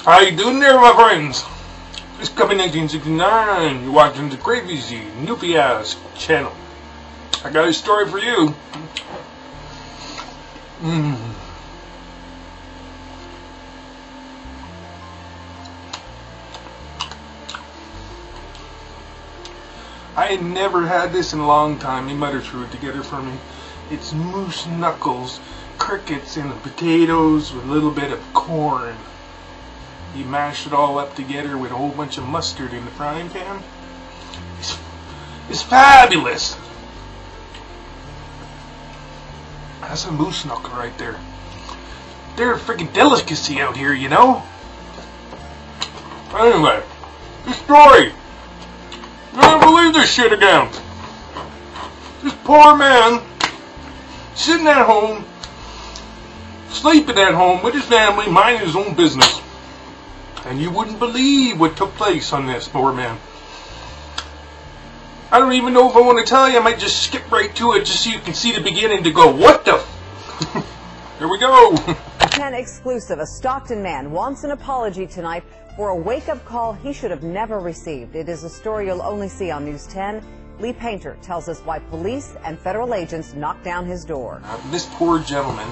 How you doing there, my friends? It's coming 1969. You're watching the Crazy Newfie ass channel. I got a story for you. I had never had this in a long time. My mother threw it together for me. It's moose knuckles, crickets, and potatoes with a little bit of corn. You mash it all up together with a whole bunch of mustard in the frying pan. It's fabulous. That's a moose knuckle right there. They're a freaking delicacy out here, you know? Anyway, this story. I don't believe this shit again. This poor man, sitting at home, sleeping at home with his family, minding his own business. And you wouldn't believe what took place on this poor man. I don't even know if I want to tell you. I might just skip right to it just so you can see the beginning to go, what the Here we go. 10 exclusive. A Stockton man wants an apology tonight for a wake-up call he should have never received. It is a story you'll only see on News 10. Lee Painter tells us why police and federal agents knocked down his door. This poor gentleman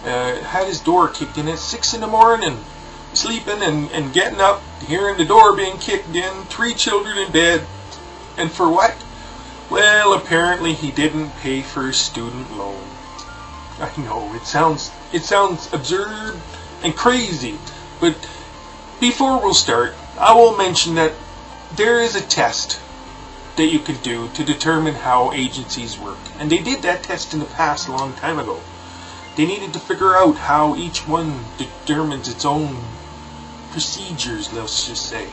had his door kicked in at 6 in the morning. Sleeping and getting up, hearing the door being kicked in, 3 children in bed. And for what? Well, apparently he didn't pay for his student loan. I know, it sounds absurd and crazy, but before we'll start, I will mention that there is a test that you can do to determine how agencies work. And they did that test in the past a long time ago. They needed to figure out how each one determines its own procedures, let's just say.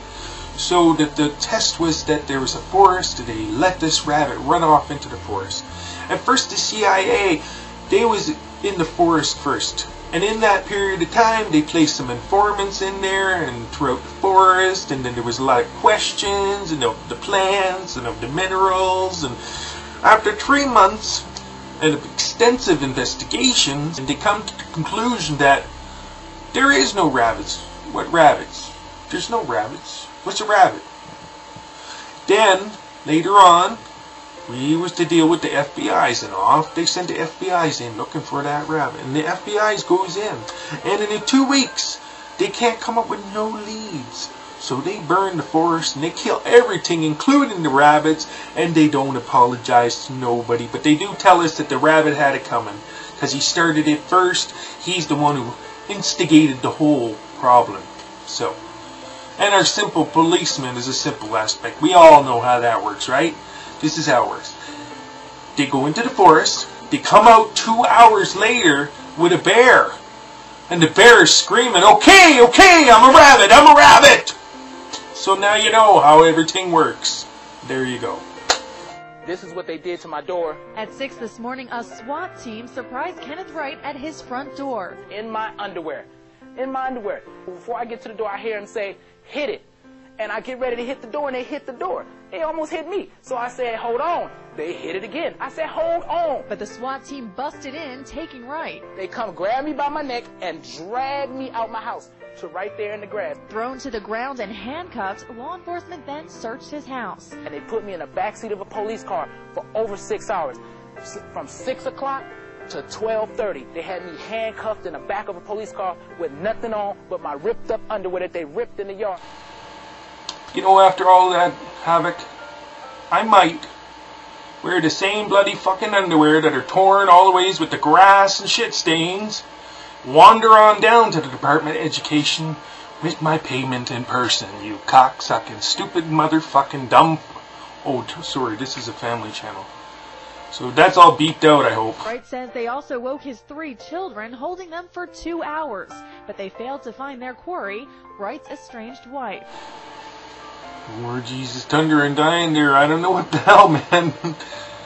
So that the test was that there was a forest, and they let this rabbit run off into the forest. At first the CIA, they was in the forest first. And in that period of time, they placed some informants in there and throughout the forest, and then there was a lot of questions and of the plants and of the minerals. And after 3 months and of extensive investigations, and they come to the conclusion that there is no rabbits. What rabbits? There's no rabbits. What's a rabbit? Then, later on, we was to deal with the FBI's, and off they sent the FBI's in looking for that rabbit. And the FBI's goes in, and in 2 weeks, they can't come up with no leads. So they burn the forest, and they kill everything, including the rabbits, and they don't apologize to nobody. But they do tell us that the rabbit had it coming, because he started it first. He's the one who instigated the whole problem. So, and our simple policeman is a simple aspect. We all know how that works, right? This is how it works. They go into the forest. They come out 2 hours later with a bear. And the bear is screaming, okay, okay, I'm a rabbit, I'm a rabbit. So now you know how everything works. There you go. This is what they did to my door. At 6 this morning, a SWAT team surprised Kenneth Wright at his front door. In my underwear. In my underwear. Before I get to the door, I hear him say, hit it. And I get ready to hit the door, and they hit the door. They almost hit me. So I said, hold on. They hit it again. I said, hold on. But the SWAT team busted in, taking Wright. They come grab me by my neck and drag me out my house to right there in the grass. Thrown to the ground and handcuffed, law enforcement then searched his house. And they put me in the backseat of a police car for over 6 hours. From 6 o'clock to 12:30. They had me handcuffed in the back of a police car with nothing on but my ripped up underwear that they ripped in the yard. You know, after all that havoc, I might wear the same bloody fucking underwear that are torn all the ways with the grass and shit stains, wander on down to the Department of Education with my payment in person, you cocksucking, stupid motherfucking dumb... Oh, sorry, this is a family channel. So that's all beeped out, I hope. Wright says they also woke his 3 children, holding them for 2 hours. But they failed to find their quarry, Wright's estranged wife. Lord Jesus, thunder and dying there. I don't know what the hell, man.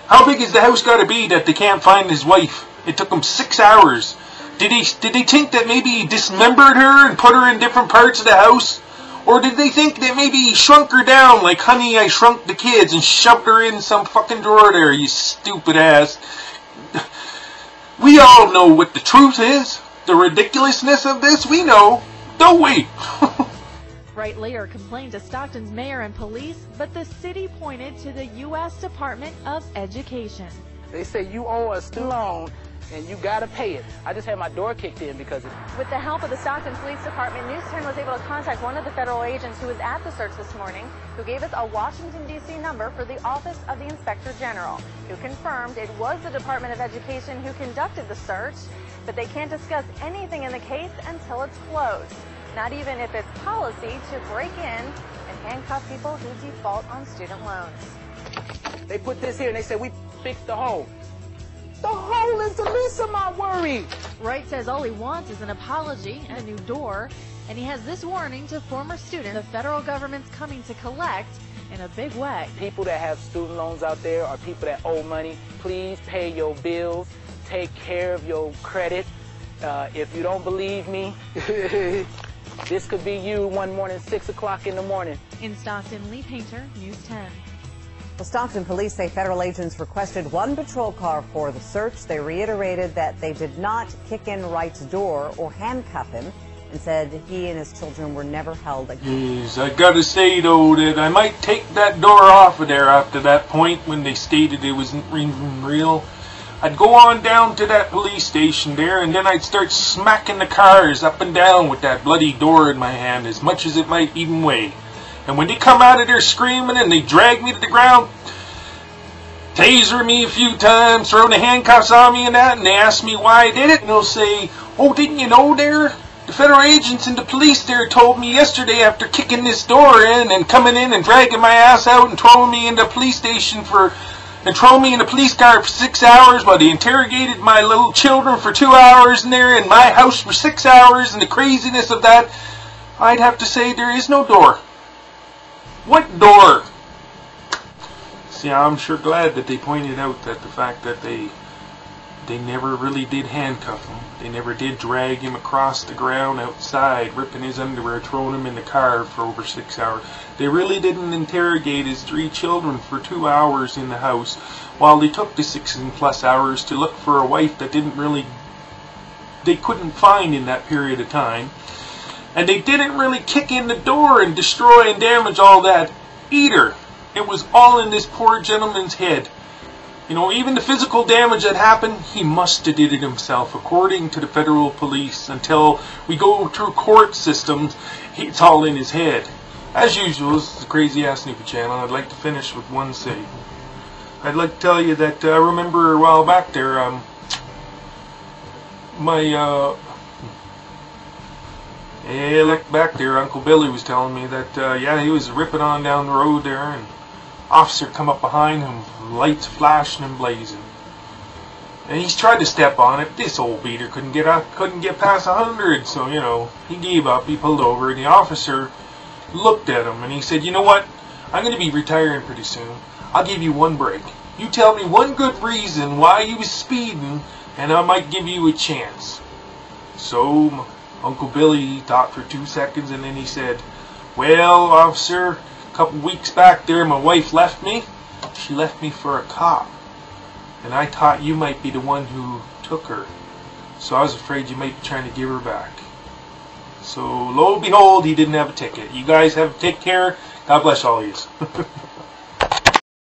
How big is the house got to be that they can't find his wife? It took them 6 hours. Did they think that maybe he dismembered her and put her in different parts of the house? Or did they think that maybe he shrunk her down like Honey, I Shrunk the Kids and shoved her in some fucking drawer there, you stupid ass? We all know what the truth is. The ridiculousness of this, we know, don't we? Wright later complained to Stockton's mayor and police, but the city pointed to the U.S. Department of Education. They say you owe a student loan and you gotta pay it. I just had my door kicked in because of it. With the help of the Stockton Police Department, News 10 was able to contact one of the federal agents who was at the search this morning, who gave us a Washington, D.C. number for the Office of the Inspector General, who confirmed it was the Department of Education who conducted the search, but they can't discuss anything in the case until it's closed. Not even if it's policy to break in and handcuff people who default on student loans. They put this here and they said, we fixed the hole. The hole is the least of my worry. Wright says all he wants is an apology and a new door, and he has this warning to former students: the federal government's coming to collect in a big way. People that have student loans out there or people that owe money, please pay your bills, take care of your credit. If you don't believe me, this could be you one morning, 6 o'clock in the morning. In Stockton, Lee Painter, News 10. Well, Stockton police say federal agents requested one patrol car for the search. They reiterated that they did not kick in Wright's door or handcuff him, and said he and his children were never held again. Jeez, I gotta say though that I might take that door off of there after that point when they stated it wasn't even real. I'd go on down to that police station there, and then I'd start smacking the cars up and down with that bloody door in my hand, as much as it might even weigh. And when they come out of there screaming and they drag me to the ground, taser me a few times, throw the handcuffs on me and that, and they ask me why I did it, and they'll say, oh, didn't you know there? The federal agents and the police there told me yesterday after kicking this door in and coming in and dragging my ass out and throwing me in the police station and throwing me in a police car for 6 hours while they interrogated my little children for 2 hours in there in my house for 6 hours, and the craziness of that, I'd have to say there is no door. What door? See, I'm sure glad that they pointed out that the fact that they never really did handcuff him. They never did drag him across the ground outside, ripping his underwear, throwing him in the car for over 6 hours. They really didn't interrogate his 3 children for 2 hours in the house, while they took the 6+ hours to look for a wife that they couldn't find in that period of time. And they didn't really kick in the door and destroy and damage all that either. It was all in this poor gentleman's head. You know, even the physical damage that happened, he must have did it himself, according to the federal police. Until we go through court systems, it's all in his head. As usual, this is the Crazy Ass Newfie channel. I'd like to finish with one say. I'd like to tell you that I remember a while back there, look back there, Uncle Billy was telling me that, yeah, he was ripping on down the road there, and officer come up behind him, lights flashing and blazing. And he's tried to step on it. This old beater couldn't get past 100, so, you know, he gave up, he pulled over, and the officer looked at him, and he said, you know what, I'm going to be retiring pretty soon. I'll give you one break. You tell me one good reason why you was speeding, and I might give you a chance. So Uncle Billy thought for 2 seconds, and then he said, well, officer, a couple weeks back there, my wife left me. She left me for a cop. And I thought you might be the one who took her. So I was afraid you might be trying to give her back. So, lo and behold, he didn't have a ticket. You guys take care. God bless all of you.